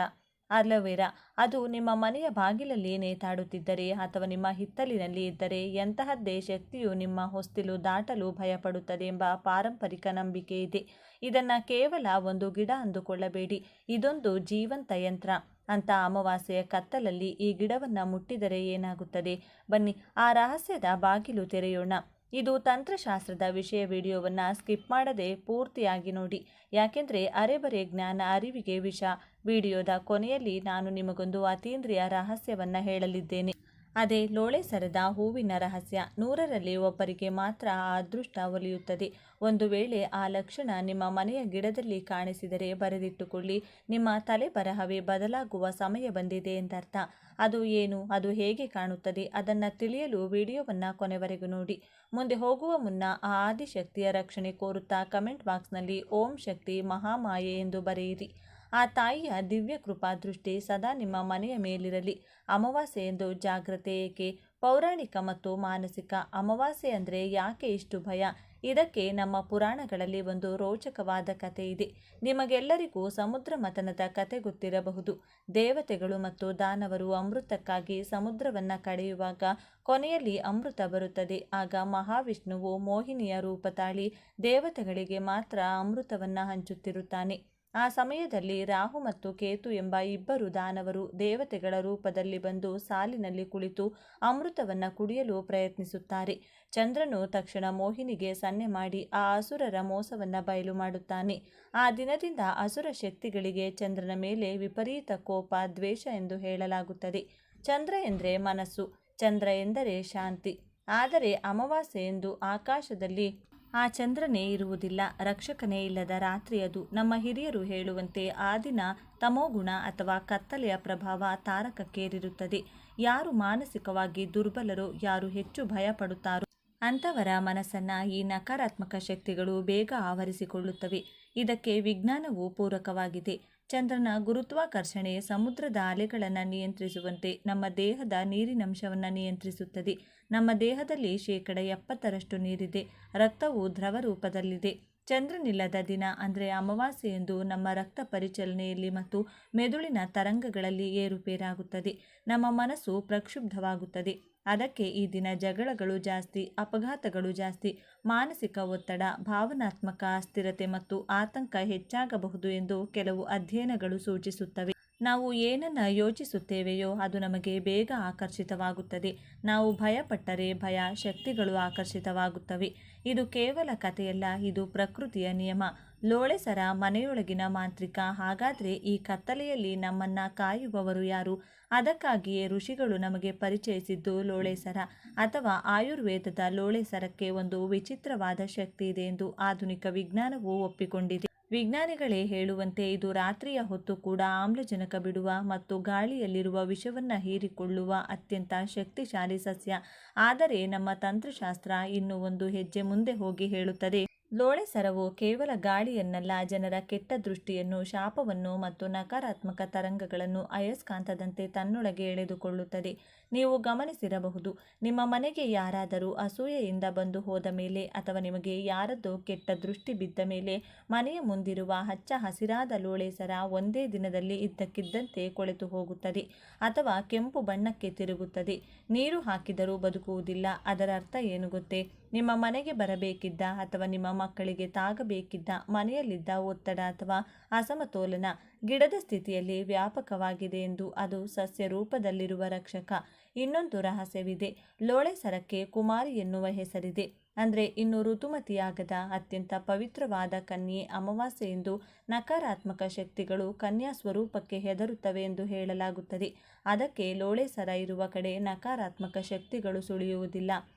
ಅಲೋವೆರಾ. ಅದು ನಿಮ್ಮ ಮನೆಯ ಬಾಗಿಲಲ್ಲಿ ನೇತಾಡುತ್ತಿದ್ದರೆ ಅಥವಾ ನಿಮ್ಮ ಹಿತ್ತಲಿನಲ್ಲಿ ಇದ್ದರೆ ಎಂತಹದ್ದೇ ಶಕ್ತಿಯು ನಿಮ್ಮ ಹೊಸ್ತಿಲು ದಾಟಲು ಭಯಪಡುತ್ತದೆ ಎಂಬ ಪಾರಂಪರಿಕ ನಂಬಿಕೆ ಇದೆ. ಇದನ್ನು ಕೇವಲ ಒಂದು ಗಿಡ ಅಂದುಕೊಳ್ಳಬೇಡಿ, ಇದೊಂದು ಜೀವಂತ ಯಂತ್ರ. ಅಂತ ಅಮಾವಾಸ್ಯೆಯ ಕತ್ತಲಲ್ಲಿ ಈ ಗಿಡವನ್ನು ಮುಟ್ಟಿದರೆ ಏನಾಗುತ್ತದೆ? ಬನ್ನಿ ಆ ರಹಸ್ಯದ ಬಾಗಿಲು ತೆರೆಯೋಣ. ಇದು ತಂತ್ರಶಾಸ್ತ್ರದ ವಿಷಯ. ವಿಡಿಯೋವನ್ನು ಸ್ಕಿಪ್ ಮಾಡದೆ ಪೂರ್ತಿಯಾಗಿ ನೋಡಿ, ಯಾಕೆಂದರೆ ಅರೆಬರೆ ಜ್ಞಾನ ಅರಿವಿಗೆ ವಿಷ. ವಿಡಿಯೋದ ಕೊನೆಯಲ್ಲಿ ನಾನು ನಿಮಗೊಂದು ಅತೀಂದ್ರಿಯ ರಹಸ್ಯವನ್ನು ಹೇಳಲಿದ್ದೇನೆ. ಅದೇ ಲೋಳೆ ಸರದ ಹೂವಿನ ರಹಸ್ಯ. 100ರಲ್ಲಿ ಒಬ್ಬರಿಗೆ ಮಾತ್ರ ಆ ಅದೃಷ್ಟ ಒಲಿಯುತ್ತದೆ. ಒಂದು ವೇಳೆ ಆ ಲಕ್ಷಣ ನಿಮ್ಮ ಮನೆಯ ಗಿಡದಲ್ಲಿ ಕಾಣಿಸಿದರೆ ಬರೆದಿಟ್ಟುಕೊಳ್ಳಿ, ನಿಮ್ಮ ತಲೆ ಬರಹವೇ ಬದಲಾಗುವ ಸಮಯ ಬಂದಿದೆ ಎಂದರ್ಥ. ಅದು ಏನು, ಅದು ಹೇಗೆ ಕಾಣುತ್ತದೆ, ಅದನ್ನು ತಿಳಿಯಲು ವಿಡಿಯೋವನ್ನು ಕೊನೆವರೆಗೂ ನೋಡಿ. ಮುಂದೆ ಹೋಗುವ ಮುನ್ನ ಆ ಆದಿಶಕ್ತಿಯ ರಕ್ಷಣೆ ಕೋರುತ್ತಾ ಕಮೆಂಟ್ ಬಾಕ್ಸ್ನಲ್ಲಿ ಓಂ ಶಕ್ತಿ ಮಹಾಮಾಯೆ ಎಂದು ಬರೆಯಿರಿ. ಆ ತಾಯಿಯ ದಿವ್ಯ ಕೃಪಾ ದೃಷ್ಟಿ ಸದಾ ನಿಮ್ಮ ಮನೆಯ ಮೇಲಿರಲಿ. ಅಮಾವಾಸ್ಯೆ ಎಂದು ಜಾಗ್ರತೆ ಏಕೆ? ಪೌರಾಣಿಕ ಮತ್ತು ಮಾನಸಿಕ. ಅಮಾವಾಸ್ಯೆ ಅಂದರೆ ಯಾಕೆ ಇಷ್ಟು ಭಯ? ಇದಕ್ಕೆ ನಮ್ಮ ಪುರಾಣಗಳಲ್ಲಿ ಒಂದು ರೋಚಕವಾದ ಕಥೆ ಇದೆ. ನಿಮಗೆಲ್ಲರಿಗೂ ಸಮುದ್ರ ಮಥನದ ಕಥೆ ಗೊತ್ತಿರಬಹುದು. ದೇವತೆಗಳು ಮತ್ತು ದಾನವರು ಅಮೃತಕ್ಕಾಗಿ ಸಮುದ್ರವನ್ನು ಕಡೆಯುವಾಗ ಕೊನೆಯಲ್ಲಿ ಅಮೃತ ಬರುತ್ತದೆ. ಆಗ ಮಹಾವಿಷ್ಣುವು ಮೋಹಿನಿಯ ರೂಪ ತಾಳಿ ದೇವತೆಗಳಿಗೆ ಮಾತ್ರ ಅಮೃತವನ್ನು ಹಂಚುತ್ತಿರುತ್ತಾನೆ. ಆ ಸಮಯದಲ್ಲಿ ರಾಹು ಮತ್ತು ಕೇತು ಎಂಬ 2 ದಾನವರು ದೇವತೆಗಳ ರೂಪದಲ್ಲಿ ಬಂದು ಸಾಲಿನಲ್ಲಿ ಕುಳಿತು ಅಮೃತವನ್ನು ಕುಡಿಯಲು ಪ್ರಯತ್ನಿಸುತ್ತಾರೆ. ಚಂದ್ರನು ತಕ್ಷಣ ಮೋಹಿನಿಗೆ ಸನ್ನೆ ಮಾಡಿ ಆ ಅಸುರರ ಮೋಸವನ್ನು ಬಯಲು ಮಾಡುತ್ತಾನೆ. ಆ ದಿನದಿಂದ ಅಸುರ ಶಕ್ತಿಗಳಿಗೆ ಚಂದ್ರನ ಮೇಲೆ ವಿಪರೀತ ಕೋಪ, ದ್ವೇಷ ಎಂದು ಹೇಳಲಾಗುತ್ತದೆ. ಚಂದ್ರ ಎಂದರೆ ಮನಸ್ಸು, ಚಂದ್ರ ಎಂದರೆ ಶಾಂತಿ. ಆದರೆ ಅಮಾವಾಸ್ಯೆ ಎಂದು ಆಕಾಶದಲ್ಲಿ ಆ ಚಂದ್ರನೇ ಇರುವುದಿಲ್ಲ, ರಕ್ಷಕನೇ ಇಲ್ಲದ ರಾತ್ರಿ ಅದು. ನಮ್ಮ ಹಿರಿಯರು ಹೇಳುವಂತೆ ಆ ದಿನ ತಮೋಗುಣ ಅಥವಾ ಕತ್ತಲೆಯ ಪ್ರಭಾವ ತಾರಕಕ್ಕೇರಿರುತ್ತದೆ. ಯಾರು ಮಾನಸಿಕವಾಗಿ ದುರ್ಬಲರೋ, ಯಾರು ಹೆಚ್ಚು ಭಯಪಡುತ್ತಾರೋ ಅಂಥವರ ಮನಸ್ಸನ್ನು ಈ ನಕಾರಾತ್ಮಕ ಶಕ್ತಿಗಳು ಬೇಗ ಆವರಿಸಿಕೊಳ್ಳುತ್ತವೆ. ಇದಕ್ಕೆ ವಿಜ್ಞಾನವು ಪೂರಕವಾಗಿದೆ. ಚಂದ್ರನ ಗುರುತ್ವಾಕರ್ಷಣೆ ಸಮುದ್ರದ ಅಲೆಗಳನ್ನು ನಿಯಂತ್ರಿಸುವಂತೆ ನಮ್ಮ ದೇಹದ ನೀರಿನಂಶವನ್ನು ನಿಯಂತ್ರಿಸುತ್ತದೆ. ನಮ್ಮ ದೇಹದಲ್ಲಿ 70% ನೀರಿದೆ. ರಕ್ತವು ದ್ರವ ರೂಪದಲ್ಲಿದೆ. ಚಂದ್ರನಿಲ್ಲದ ದಿನ ಅಂದರೆ ಅಮಾವಾಸ್ಯೆಯಂದು ನಮ್ಮ ರಕ್ತ ಪರಿಚಲನೆಯಲ್ಲಿ ಮತ್ತು ಮೆದುಳಿನ ತರಂಗಗಳಲ್ಲಿ ಏರುಪೇರಾಗುತ್ತದೆ. ನಮ್ಮ ಮನಸ್ಸು ಪ್ರಕ್ಷುಬ್ಧವಾಗುತ್ತದೆ. ಅದಕ್ಕೆ ಈ ದಿನ ಜಗಳಗಳು ಜಾಸ್ತಿ, ಅಪಘಾತಗಳು ಜಾಸ್ತಿ, ಮಾನಸಿಕ ಒತ್ತಡ, ಭಾವನಾತ್ಮಕ ಅಸ್ಥಿರತೆ ಮತ್ತು ಆತಂಕ ಹೆಚ್ಚಾಗಬಹುದು ಎಂದು ಕೆಲವು ಅಧ್ಯಯನಗಳು ಸೂಚಿಸುತ್ತವೆ. ನಾವು ಏನನ್ನು ಯೋಚಿಸುತ್ತೇವೆಯೋ ಅದು ನಮಗೆ ಬೇಗ ಆಕರ್ಷಿತವಾಗುತ್ತದೆ. ನಾವು ಭಯಪಟ್ಟರೆ ಭಯ ಶಕ್ತಿಗಳು ಆಕರ್ಷಿತವಾಗುತ್ತವೆ. ಇದು ಕೇವಲ ಕಥೆಯಲ್ಲ, ಇದು ಪ್ರಕೃತಿಯ ನಿಯಮ. ಲೋಳೆ ಸರ ಮನೆಯೊಳಗಿನ ಮಾಂತ್ರಿಕ. ಹಾಗಾದರೆ ಈ ಕತ್ತಲೆಯಲ್ಲಿ ನಮ್ಮನ್ನು ಕಾಯುವವರು ಯಾರು? ಅದಕ್ಕಾಗಿಯೇ ಋಷಿಗಳು ನಮಗೆ ಪರಿಚಯಿಸಿದ್ದು ಲೋಳೆ ಸರ, ಅಥವಾ ಆಯುರ್ವೇದದ ಲೋಳೆ ಸರಕ್ಕೆ ಒಂದು ವಿಚಿತ್ರವಾದ ಶಕ್ತಿ ಇದೆ ಎಂದು ಆಧುನಿಕ ವಿಜ್ಞಾನವು ಒಪ್ಪಿಕೊಂಡಿದೆ. ವಿಜ್ಞಾನಿಗಳೇ ಹೇಳುವಂತೆ ಇದು ರಾತ್ರಿಯ ಹೊತ್ತು ಕೂಡ ಆಮ್ಲಜನಕ ಬಿಡುವ ಮತ್ತು ಗಾಳಿಯಲ್ಲಿರುವ ವಿಷವನ್ನು ಹೀರಿಕೊಳ್ಳುವ ಅತ್ಯಂತ ಶಕ್ತಿಶಾಲಿ ಸಸ್ಯ. ಆದರೆ ನಮ್ಮ ತಂತ್ರಶಾಸ್ತ್ರ ಇನ್ನೂ ಒಂದು ಹೆಜ್ಜೆ ಮುಂದೆ ಹೋಗಿ ಹೇಳುತ್ತದೆ, ಲೋಳೆ ಸರವು ಕೇವಲ ಗಾಳಿಯನ್ನಲ್ಲ, ಜನರ ಕೆಟ್ಟ ದೃಷ್ಟಿಯನ್ನು, ಶಾಪವನ್ನು ಮತ್ತು ನಕಾರಾತ್ಮಕ ತರಂಗಗಳನ್ನು ಅಯಸ್ಕಾಂತದಂತೆ ತನ್ನೊಳಗೆ ಎಳೆದುಕೊಳ್ಳುತ್ತದೆ. ನೀವು ಗಮನಿಸಿರಬಹುದು, ನಿಮ್ಮ ಮನೆಗೆ ಯಾರಾದರೂ ಅಸೂಯೆಯಿಂದ ಬಂದು ಹೋದ ಮೇಲೆ ಅಥವಾ ನಿಮಗೆ ಯಾರದ್ದೋ ಕೆಟ್ಟ ದೃಷ್ಟಿ ಬಿದ್ದ ಮೇಲೆ ಮನೆಯ ಮುಂದಿರುವ ಹಚ್ಚ ಹಸಿರಾದ ಲೋಳೆ ಸರ ಒಂದೇ ದಿನದಲ್ಲಿ ಇದ್ದಕ್ಕಿದ್ದಂತೆ ಕೊಳೆತು ಹೋಗುತ್ತದೆ ಅಥವಾ ಕೆಂಪು ಬಣ್ಣಕ್ಕೆ ತಿರುಗುತ್ತದೆ. ನೀರು ಹಾಕಿದರೂ ಬದುಕುವುದಿಲ್ಲ. ಅದರ ಅರ್ಥ ಏನು ಗೊತ್ತೇ? ನಿಮ್ಮ ಮನೆಗೆ ಬರಬೇಕಿದ್ದ ಅಥವಾ ನಿಮ್ಮ ಮಕ್ಕಳಿಗೆ ತಾಗಬೇಕಿದ್ದ ಮನೆಯಲ್ಲಿದ್ದ ಒತ್ತಡ ಅಥವಾ ಅಸಮತೋಲನ ಗಿಡದ ಸ್ಥಿತಿಯಲ್ಲಿ ವ್ಯಾಪಕವಾಗಿದೆ ಎಂದು ಅದು ಸಸ್ಯ ರೂಪದಲ್ಲಿರುವ ರಕ್ಷಕ. ಇನ್ನೊಂದು ರಹಸ್ಯವಿದೆ. ಲೋಳೆ ಸರಕ್ಕೆ ಕುಮಾರಿ ಎನ್ನುವ ಹೆಸರಿದೆ. ಅಂದರೆ ಇನ್ನು ಋತುಮತಿಯಾಗದ ಅತ್ಯಂತ ಪವಿತ್ರವಾದ ಕನ್ಯೆ ಅಮಾವಾಸ್ಯೆ ಎಂದು. ನಕಾರಾತ್ಮಕ ಶಕ್ತಿಗಳು ಕನ್ಯಾ ಸ್ವರೂಪಕ್ಕೆ ಹೆದರುತ್ತವೆ ಎಂದು ಹೇಳಲಾಗುತ್ತದೆ. ಅದಕ್ಕೆ ಲೋಳೆ ಸರ ಇರುವ ಕಡೆ ನಕಾರಾತ್ಮಕ ಶಕ್ತಿಗಳು ಸುಳಿಯುವುದಿಲ್ಲ.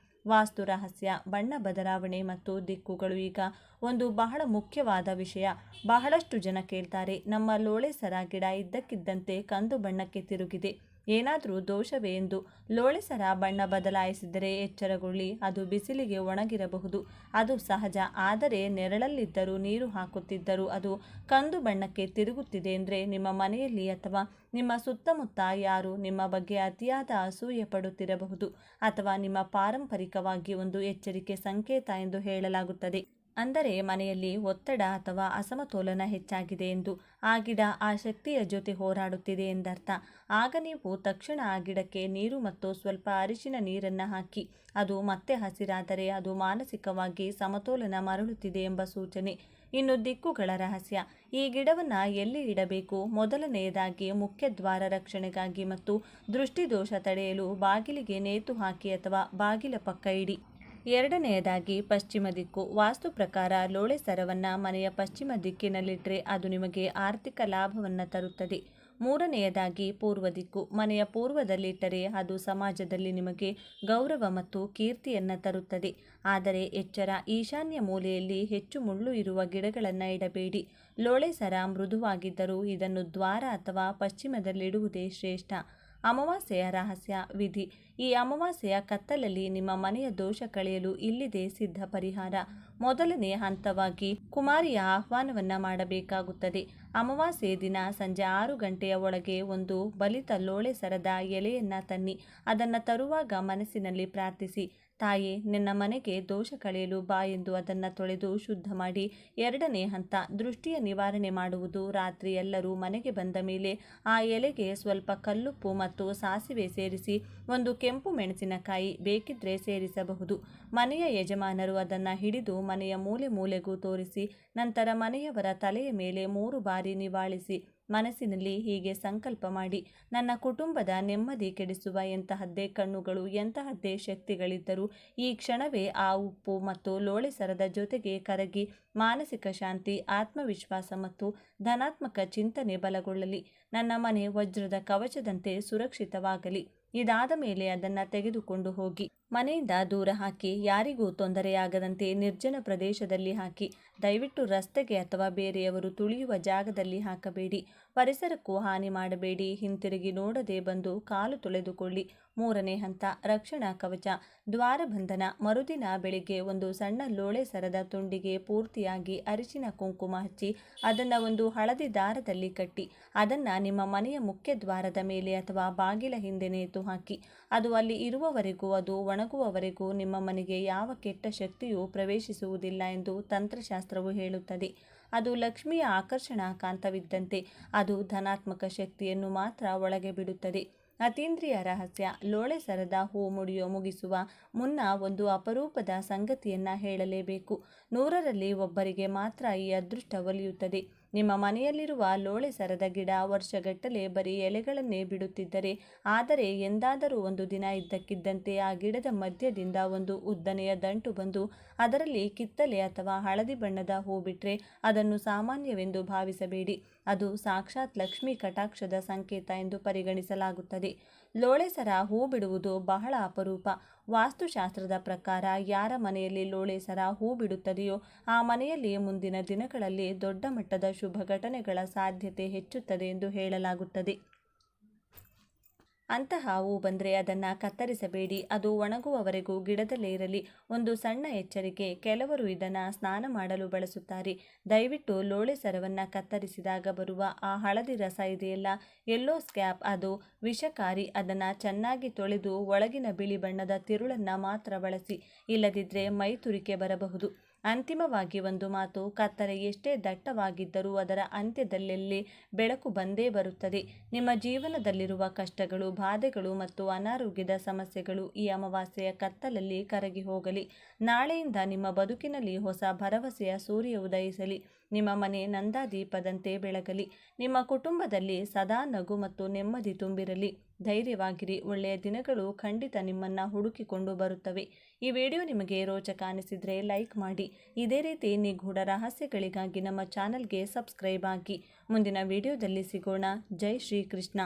ವಾಸ್ತು ರಹಸ್ಯ, ಬಣ್ಣ ಬದಲಾವಣೆ ಮತ್ತು ದಿಕ್ಕುಗಳು. ಈಗ ಒಂದು ಬಹಳ ಮುಖ್ಯವಾದ ವಿಷಯ. ಬಹಳಷ್ಟು ಜನ ಕೇಳ್ತಾರೆ, ನಮ್ಮ ಲೋಳೆ ಸರ ಗಿಡ ಇದ್ದಕ್ಕಿದ್ದಂತೆ ಕಂದು ಬಣ್ಣಕ್ಕೆ ತಿರುಗಿದೆ, ಏನಾದರೂ ದೋಷವೇ ಎಂದು. ಲೋಳೆ ಸರ ಬಣ್ಣ ಬದಲಾಯಿಸಿದರೆ ಎಚ್ಚರಗೊಳ್ಳಿ, ಅದು ಬಿಸಿಲಿಗೆ ಒಣಗಿರಬಹುದು, ಅದು ಸಹಜ. ಆದರೆ ನೆರಳಲ್ಲಿದ್ದರೂ ನೀರು ಹಾಕುತ್ತಿದ್ದರೂ ಅದು ಕಂದು ಬಣ್ಣಕ್ಕೆ ತಿರುಗುತ್ತಿದೆ ಅಂದರೆ ನಿಮ್ಮ ಮನೆಯಲ್ಲಿ ಅಥವಾ ನಿಮ್ಮ ಸುತ್ತಮುತ್ತ ಯಾರು ನಿಮ್ಮ ಬಗ್ಗೆ ಅತಿಯಾದ ಅಸೂಯೆ ಪಡುತ್ತಿರಬಹುದು, ಅಥವಾ ನಿಮ್ಮ ಪಾರಂಪರಿಕವಾಗಿ ಒಂದು ಎಚ್ಚರಿಕೆ ಸಂಕೇತ ಎಂದು ಹೇಳಲಾಗುತ್ತದೆ. ಅಂದರೆ ಮನೆಯಲ್ಲಿ ಒತ್ತಡ ಅಥವಾ ಅಸಮತೋಲನ ಹೆಚ್ಚಾಗಿದೆ ಎಂದು. ಆ ಗಿಡ ಆ ಶಕ್ತಿಯ ಜೊತೆ ಹೋರಾಡುತ್ತಿದೆ ಎಂದರ್ಥ. ಆಗ ನೀವು ತಕ್ಷಣ ಆ ಗಿಡಕ್ಕೆ ನೀರು ಮತ್ತು ಸ್ವಲ್ಪ ಅರಿಶಿನ ನೀರನ್ನು ಹಾಕಿ. ಅದು ಮತ್ತೆ ಹಸಿರಾದರೆ ಅದು ಮಾನಸಿಕವಾಗಿ ಸಮತೋಲನ ಮರಳುತ್ತಿದೆ ಎಂಬ ಸೂಚನೆ. ಇನ್ನು ದಿಕ್ಕುಗಳ ರಹಸ್ಯ. ಈ ಗಿಡವನ್ನು ಎಲ್ಲಿ ಇಡಬೇಕು? ಮೊದಲನೆಯದಾಗಿ ಮುಖ್ಯ ದ್ವಾರ ರಕ್ಷಣೆಗಾಗಿ ಮತ್ತು ದೃಷ್ಟಿದೋಷ ತಡೆಯಲು ಬಾಗಿಲಿಗೆ ನೇತು ಹಾಕಿ ಅಥವಾ ಬಾಗಿಲ ಪಕ್ಕ ಇಡಿ. ಎರಡನೆಯದಾಗಿ ಪಶ್ಚಿಮ ದಿಕ್ಕು. ವಾಸ್ತು ಪ್ರಕಾರ ಲೋಳೆ ಸರವನ್ನು ಮನೆಯ ಪಶ್ಚಿಮ ದಿಕ್ಕಿನಲ್ಲಿಟ್ಟರೆ ಅದು ನಿಮಗೆ ಆರ್ಥಿಕ ಲಾಭವನ್ನು ತರುತ್ತದೆ. ಮೂರನೆಯದಾಗಿ ಪೂರ್ವ ದಿಕ್ಕು. ಮನೆಯ ಪೂರ್ವದಲ್ಲಿಟ್ಟರೆ ಅದು ಸಮಾಜದಲ್ಲಿ ನಿಮಗೆ ಗೌರವ ಮತ್ತು ಕೀರ್ತಿಯನ್ನು ತರುತ್ತದೆ. ಆದರೆ ಎಚ್ಚರ, ಈಶಾನ್ಯ ಮೂಲೆಯಲ್ಲಿ ಹೆಚ್ಚು ಮುಳ್ಳು ಇರುವ ಗಿಡಗಳನ್ನು ಇಡಬೇಡಿ. ಲೋಳೆ ಸರ ಮೃದುವಾಗಿದ್ದರೂ ಇದನ್ನು ದ್ವಾರ ಅಥವಾ ಪಶ್ಚಿಮದಲ್ಲಿಡುವುದೇ ಶ್ರೇಷ್ಠ. ಅಮಾವಾಸ್ಯೆಯ ರಹಸ್ಯ, ವಿಧಿ. ಈ ಅಮಾವಾಸ್ಯೆಯ ಕತ್ತಲಲ್ಲಿ ನಿಮ್ಮ ಮನೆಯ ದೋಷ ಕಳೆಯಲು ಇಲ್ಲಿದೆ ಸಿದ್ಧ ಪರಿಹಾರ. ಮೊದಲನೇ ಹಂತವಾಗಿ ಕುಮಾರಿಯ ಆಹ್ವಾನವನ್ನು ಮಾಡಬೇಕಾಗುತ್ತದೆ. ಅಮಾವಾಸ್ಯೆ ದಿನ ಸಂಜೆ 6 ಗಂಟೆಯ ಒಳಗೆ ಒಂದು ಬಲಿತ ಲೋಳೆ ಸರದ ಎಲೆಯನ್ನು ತನ್ನಿ. ಅದನ್ನು ತರುವಾಗ ಮನಸ್ಸಿನಲ್ಲಿ ಪ್ರಾರ್ಥಿಸಿ, ತಾಯೇ, ನಿನ್ನ ಮನೆಗೆ ದೋಷ ಕಳೆಯಲು ಬಾ ಎಂದು ಅದನ್ನು ತೊಳೆದು ಶುದ್ಧ ಮಾಡಿ. ಎರಡನೇ ಹಂತ, ದೃಷ್ಟಿಯ ನಿವಾರಣೆ ಮಾಡುವುದು. ರಾತ್ರಿ ಎಲ್ಲರೂ ಮನೆಗೆ ಬಂದ ಮೇಲೆ ಆ ಎಲೆಗೆ ಸ್ವಲ್ಪ ಕಲ್ಲುಪ್ಪು ಮತ್ತು ಸಾಸಿವೆ ಸೇರಿಸಿ ಒಂದು ಕೆಂಪು ಮೆಣಸಿನಕಾಯಿ ಬೇಕಿದ್ರೆ ಸೇರಿಸಬಹುದು. ಮನೆಯ ಯಜಮಾನರು ಅದನ್ನು ಹಿಡಿದು ಮನೆಯ ಮೂಲೆ ಮೂಲೆಗೂ ತೋರಿಸಿ ನಂತರ ಮನೆಯವರ ತಲೆಯ ಮೇಲೆ 3 ಬಾರಿ ನಿವಾಳಿಸಿ ಮನಸ್ಸಿನಲ್ಲಿ ಹೀಗೆ ಸಂಕಲ್ಪ ಮಾಡಿ, ನನ್ನ ಕುಟುಂಬದ ನೆಮ್ಮದಿ ಕೆಡಿಸುವ ಎಂತಹದ್ದೇ ಕಣ್ಣುಗಳು, ಎಂತಹದ್ದೇ ಶಕ್ತಿಗಳಿದ್ದರೂ ಈ ಕ್ಷಣವೇ ಆ ಉಪ್ಪು ಮತ್ತು ಲೋಳೆ ಸರದ ಜೊತೆಗೆ ಕರಗಿ ಮಾನಸಿಕ ಶಾಂತಿ, ಆತ್ಮವಿಶ್ವಾಸ ಮತ್ತು ಧನಾತ್ಮಕ ಚಿಂತನೆ ಬಲಗೊಳ್ಳಲಿ. ನನ್ನ ಮನೆ ವಜ್ರದ ಕವಚದಂತೆ ಸುರಕ್ಷಿತವಾಗಲಿ. ಇದಾದ ಮೇಲೆ ಅದನ್ನು ತೆಗೆದುಕೊಂಡು ಹೋಗಿ ಮನೆಯಿಂದ ದೂರ ಹಾಕಿ. ಯಾರಿಗೂ ತೊಂದರೆಯಾಗದಂತೆ ನಿರ್ಜನ ಪ್ರದೇಶದಲ್ಲಿ ಹಾಕಿ. ದಯವಿಟ್ಟು ರಸ್ತೆಗೆ ಅಥವಾ ಬೇರೆಯವರು ತುಳಿಯುವ ಜಾಗದಲ್ಲಿ ಹಾಕಬೇಡಿ. ಪರಿಸರಕ್ಕೂ ಹಾನಿ ಮಾಡಬೇಡಿ. ಹಿಂತಿರುಗಿ ನೋಡದೆ ಬಂದು ಕಾಲು ತೊಳೆದುಕೊಳ್ಳಿ. ಮೂರನೇ ಹಂತ, ರಕ್ಷಣಾ ಕವಚ, ದ್ವಾರಬಂಧನ. ಮರುದಿನ ಬೆಳಿಗ್ಗೆ ಒಂದು ಸಣ್ಣ ಲೋಳೆ ಸರದ ತುಂಡಿಗೆ ಪೂರ್ತಿಯಾಗಿ ಅರಿಶಿನ ಕುಂಕುಮ ಹಚ್ಚಿ ಅದನ್ನು ಒಂದು ಹಳದಿ ದಾರದಲ್ಲಿ ಕಟ್ಟಿ ಅದನ್ನು ನಿಮ್ಮ ಮನೆಯ ಮುಖ್ಯ ದ್ವಾರದ ಮೇಲೆ ಅಥವಾ ಬಾಗಿಲ ಹಿಂದೆ ನೇತು ಹಾಕಿ. ಅದು ಅಲ್ಲಿ ಇರುವವರೆಗೂ, ಅದು ಒಣಗುವವರೆಗೂ ನಿಮ್ಮ ಮನೆಗೆ ಯಾವ ಕೆಟ್ಟ ಶಕ್ತಿಯೂ ಪ್ರವೇಶಿಸುವುದಿಲ್ಲ ಎಂದು ತಂತ್ರಶಾಸ್ತ್ರವು ಹೇಳುತ್ತದೆ. ಅದು ಲಕ್ಷ್ಮಿಯ ಆಕರ್ಷಣಾ ಕಾಂತವಿದ್ದಂತೆ. ಅದು ಧನಾತ್ಮಕ ಶಕ್ತಿಯನ್ನು ಮಾತ್ರ ಒಳಗೆ ಬಿಡುತ್ತದೆ. ಅತೀಂದ್ರಿಯ ರಹಸ್ಯ. ಲೋಳೆ ಸರದ ಹೂ ಮುಗಿಸುವ ಮುನ್ನ ಒಂದು ಅಪರೂಪದ ಸಂಗತಿಯನ್ನು ಹೇಳಲೇಬೇಕು. 100ರಲ್ಲಿ ಒಬ್ಬರಿಗೆ ಮಾತ್ರ ಈ ಅದೃಷ್ಟ ಒಲಿಯುತ್ತದೆ. ನಿಮ್ಮ ಮನೆಯಲ್ಲಿರುವ ಲೋಳೆ ಸರದ ಗಿಡ ವರ್ಷಗಟ್ಟಲೆ ಬರೀ ಎಲೆಗಳನ್ನೇ ಬಿಡುತ್ತಿದ್ದರೆ, ಆದರೆ ಎಂದಾದರೂ ಒಂದು ದಿನ ಇದ್ದಕ್ಕಿದ್ದಂತೆ ಆ ಗಿಡದ ಮಧ್ಯದಿಂದ ಒಂದು ಉದ್ದನೆಯ ದಂಟು ಬಂದು ಅದರಲ್ಲಿ ಕಿತ್ತಲೆ ಅಥವಾ ಹಳದಿ ಬಣ್ಣದ ಹೂ ಬಿಟ್ಟರೆ ಅದನ್ನು ಸಾಮಾನ್ಯವೆಂದು ಭಾವಿಸಬೇಡಿ. ಅದು ಸಾಕ್ಷಾತ್ ಲಕ್ಷ್ಮೀ ಕಟಾಕ್ಷದ ಸಂಕೇತ ಎಂದು ಪರಿಗಣಿಸಲಾಗುತ್ತದೆ. ಲೋಳೆ ಸರ ಹೂ ಬಿಡುವುದು ಬಹಳ ಅಪರೂಪ. ವಾಸ್ತುಶಾಸ್ತ್ರದ ಪ್ರಕಾರ ಯಾರ ಮನೆಯಲ್ಲಿ ಲೋಳೆ ಸರ ಹೂ ಬಿಡುತ್ತದೆಯೋ ಆ ಮನೆಯಲ್ಲಿ ಮುಂದಿನ ದಿನಗಳಲ್ಲಿ ದೊಡ್ಡ ಮಟ್ಟದ ಶುಭ ಘಟನೆಗಳ ಸಾಧ್ಯತೆ ಹೆಚ್ಚುತ್ತದೆ ಎಂದು ಹೇಳಲಾಗುತ್ತದೆ. ಅಂತಹ ಹೂ ಬಂದರೆ ಅದನ್ನು ಕತ್ತರಿಸಬೇಡಿ. ಅದು ಒಣಗುವವರೆಗೂ ಗಿಡದಲ್ಲೇ ಇರಲಿ. ಒಂದು ಸಣ್ಣ ಎಚ್ಚರಿಕೆ, ಕೆಲವರು ಇದನ್ನು ಸ್ನಾನ ಮಾಡಲು ಬಳಸುತ್ತಾರೆ. ದಯವಿಟ್ಟು ಲೋಳೆ ಸರವನ್ನು ಕತ್ತರಿಸಿದಾಗ ಬರುವ ಆ ಹಳದಿ ರಸ ಇದೆಯಲ್ಲ, ಯೆಲ್ಲೋ ಸ್ಕ್ಯಾಪ್, ಅದು ವಿಷಕಾರಿ. ಅದನ್ನು ಚೆನ್ನಾಗಿ ತೊಳೆದು ಒಳಗಿನ ಬಿಳಿ ಬಣ್ಣದ ತಿರುಳನ್ನು ಮಾತ್ರ ಬಳಸಿ. ಇಲ್ಲದಿದ್ದರೆ ಮೈ ತುರಿಕೆ ಬರಬಹುದು. ಅಂತಿಮವಾಗಿ ಒಂದು ಮಾತು, ಕತ್ತಲೆ ಎಷ್ಟೇ ದಟ್ಟವಾಗಿದ್ದರೂ ಅದರ ಅಂತ್ಯದಲ್ಲಿ ಬೆಳಕು ಬಂದೇ ಬರುತ್ತದೆ. ನಿಮ್ಮ ಜೀವನದಲ್ಲಿರುವ ಕಷ್ಟಗಳು, ಬಾಧೆಗಳು ಮತ್ತು ಅನಾರೋಗ್ಯದ ಸಮಸ್ಯೆಗಳು ಈ ಅಮಾವಾಸ್ಯೆಯ ಕತ್ತಲಲ್ಲಿ ಕರಗಿ ಹೋಗಲಿ. ನಾಳೆಯಿಂದ ನಿಮ್ಮ ಬದುಕಿನಲ್ಲಿ ಹೊಸ ಭರವಸೆಯ ಸೂರ್ಯ ಉದಯಿಸಲಿ. ನಿಮ್ಮ ಮನೆ ನಂದಾದೀಪದಂತೆ ಬೆಳಗಲಿ. ನಿಮ್ಮ ಕುಟುಂಬದಲ್ಲಿ ಸದಾ ನಗು ಮತ್ತು ನೆಮ್ಮದಿ ತುಂಬಿರಲಿ. ಧೈರ್ಯವಾಗಿರಿ, ಒಳ್ಳೆಯ ದಿನಗಳು ಖಂಡಿತ ನಿಮ್ಮನ್ನು ಹುಡುಕಿಕೊಂಡು ಬರುತ್ತವೆ. ಈ ವಿಡಿಯೋ ನಿಮಗೆ ರೋಚಕ ಅನಿಸಿದರೆ ಲೈಕ್ ಮಾಡಿ. ಇದೇ ರೀತಿ ನಿಗೂಢ ರಹಸ್ಯಗಳಿಗಾಗಿ ನಮ್ಮ ಚಾನಲ್ಗೆ ಸಬ್ಸ್ಕ್ರೈಬ್ ಆಗಿ. ಮುಂದಿನ ವಿಡಿಯೋದಲ್ಲಿ ಸಿಗೋಣ. ಜೈ ಶ್ರೀ ಕೃಷ್ಣ.